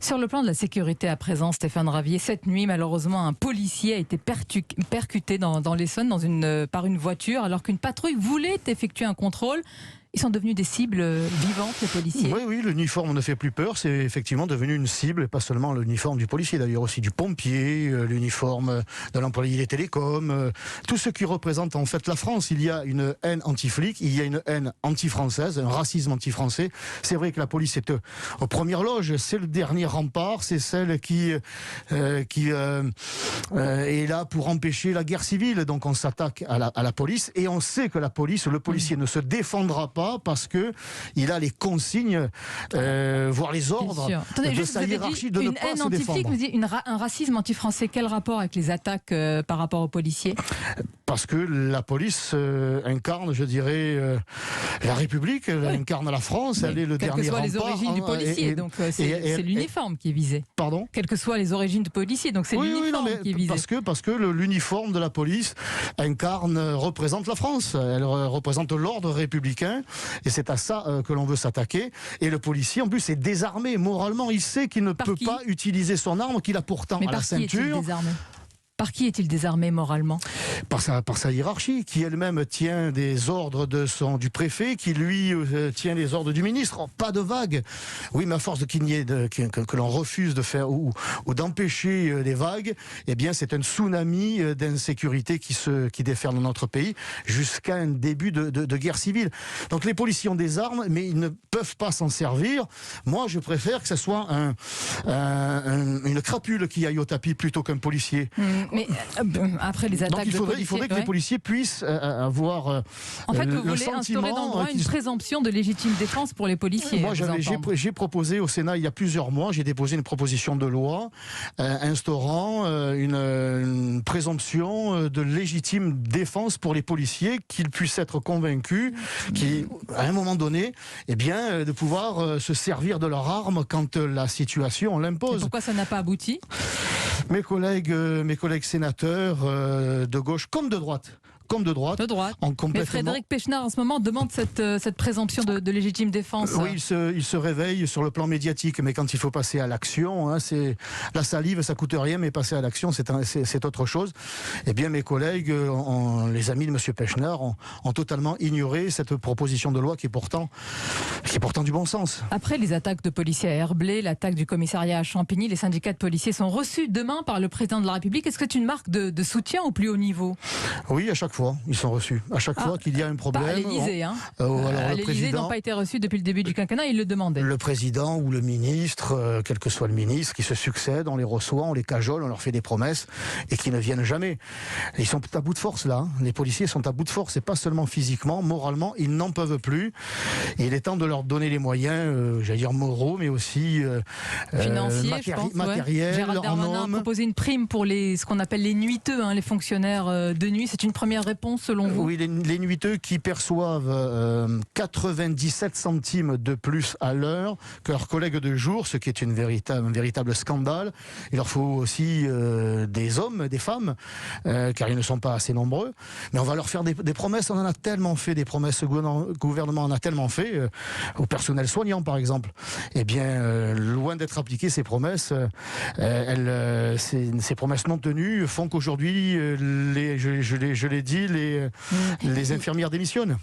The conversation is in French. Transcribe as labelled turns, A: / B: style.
A: Sur le plan de la sécurité à présent, Stéphane Ravier, cette nuit, malheureusement, un policier a été percuté dans l'Essonne par une voiture alors qu'une patrouille voulait effectuer un contrôle. Ils sont devenus des cibles vivantes, les policiers.
B: Oui, l'uniforme ne fait plus peur. C'est effectivement devenu une cible, et pas seulement l'uniforme du policier, d'ailleurs aussi du pompier, l'uniforme de l'employé des télécoms, tout ce qui représente en fait la France. Il y a une haine anti-flic, il y a une haine anti-française, un racisme anti-français. C'est vrai que la police est aux premières loges, c'est le dernier rempart, c'est celle qui est là pour empêcher la guerre civile. Donc on s'attaque à la police, et on sait que le policier ne se défendra pas parce que il a les consignes, voire les ordres de sa hiérarchie de ne pas se défendre.
A: Un racisme anti-français, quel rapport avec les attaques par rapport aux policiers ?
B: Parce que la police incarne, je dirais, la République, elle incarne la France, elle est le dernier rempart.
A: Quelles que soient les origines du policier, donc c'est l'uniforme qui est visé.
B: Pardon ?
A: Quelles que soient les origines du policier, donc c'est l'uniforme qui est visé.
B: Parce que l'uniforme de la police représente la France, elle représente l'ordre républicain, et c'est à ça que l'on veut s'attaquer. Et le policier, en plus, est désarmé moralement, il sait qu'il ne peut pas utiliser son arme qu'il a pourtant à la ceinture.
A: Par qui est-il désarmé moralement ?
B: Par sa hiérarchie, qui elle-même tient des ordres du préfet, qui lui tient les ordres du ministre. Oh, pas de vagues. Oui, mais à force que l'on refuse de faire ou d'empêcher les vagues, eh bien c'est un tsunami d'insécurité qui déferle dans notre pays jusqu'à un début de guerre civile. Donc les policiers ont des armes, mais ils ne peuvent pas s'en servir. Moi, je préfère que ce soit une crapule qui aille au tapis plutôt qu'un policier.
A: Mais après les attaques
B: il faudrait que les policiers puissent avoir
A: en fait, vous
B: le
A: voulez instaurer dans le droit une présomption de légitime défense pour les policiers.
B: Moi, j'ai proposé au Sénat il y a plusieurs mois, j'ai déposé une proposition de loi instaurant une présomption de légitime défense pour les policiers, qu'ils puissent être convaincus à un moment donné, de pouvoir se servir de leur arme quand la situation l'impose.
A: Et pourquoi ça n'a pas abouti ?
B: Mes collègues sénateurs de gauche comme de droite.
A: Mais Frédéric Pechnard en ce moment demande cette présomption de légitime défense.
B: Oui, il se réveille sur le plan médiatique, mais quand il faut passer à l'action, c'est la salive, ça coûte rien, mais passer à l'action, c'est autre chose. Eh bien, mes collègues, les amis de M. Pechnard, ont totalement ignoré cette proposition de loi qui est pourtant du bon sens.
A: Après les attaques de policiers à Herblay, l'attaque du commissariat à Champigny, les syndicats de policiers sont reçus demain par le président de la République. Est-ce que c'est une marque de soutien au plus haut niveau ?
B: Oui, à chaque fois, ils sont reçus. À chaque fois qu'il y a un problème.
A: À l'Élysée, à l'Élysée, ils n'ont pas été reçus depuis le début du quinquennat, ils le demandaient.
B: Le président ou le ministre, quel que soit le ministre, qui se succèdent, on les reçoit, on les cajole, on leur fait des promesses et qui ne viennent jamais. Ils sont à bout de force là. Les policiers sont à bout de force, et pas seulement physiquement, moralement, ils n'en peuvent plus. Et il est temps de leur donner les moyens, j'allais dire moraux, mais aussi
A: financiers,
B: matériels.
A: Gérald Darmanin a proposé une prime pour ce qu'on appelle les nuiteux, les fonctionnaires de nuit. C'est une première réponse selon vous ?
B: Oui, les nuiteux qui perçoivent 97 centimes de plus à l'heure que leurs collègues de jour, ce qui est un véritable scandale. Il leur faut aussi des hommes, des femmes, car ils ne sont pas assez nombreux. Mais on va leur faire des promesses. On en a tellement fait, des promesses. Le gouvernement en a tellement fait, au personnel soignant par exemple. Eh bien, loin d'être appliquées, ces promesses, ces promesses non tenues font qu'aujourd'hui, je l'ai dit, les infirmières démissionnent.